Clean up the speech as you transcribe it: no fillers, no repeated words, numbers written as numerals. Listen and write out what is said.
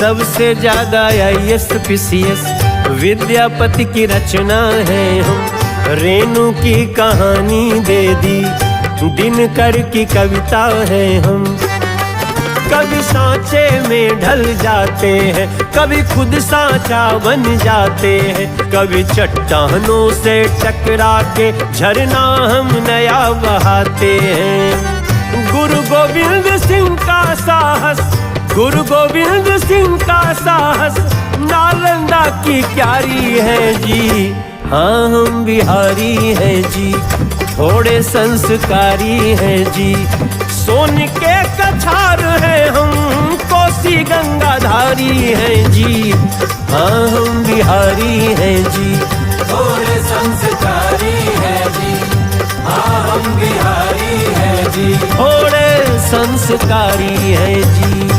सबसे ज्यादा IAS PCS Vidyapati की रचना है हम। रेणु की कहानी दे दी, दिनकर की कविता है हम। कभी सांचे में ढल जाते हैं, कभी खुद सांचा बन जाते हैं, कभी चट्टानों से टकरा के झरना हम नया बहाते हैं। गुरु गोविंद सिंह का साहस, गुरु गोविंद सिंह का साहस नालंदा की क्यारी है जी। हाँ हम बिहारी हैं जी, थोड़े संस्कारी हैं जी। सोन के कछार हैं हम, कोसी गंगाधारी हैं जी। हाँ हम बिहारी हैं जी, थोड़े संस्कारी हैं जी। हाँ हम बिहारी हैं जी, थोड़े संस्कारी हैं जी।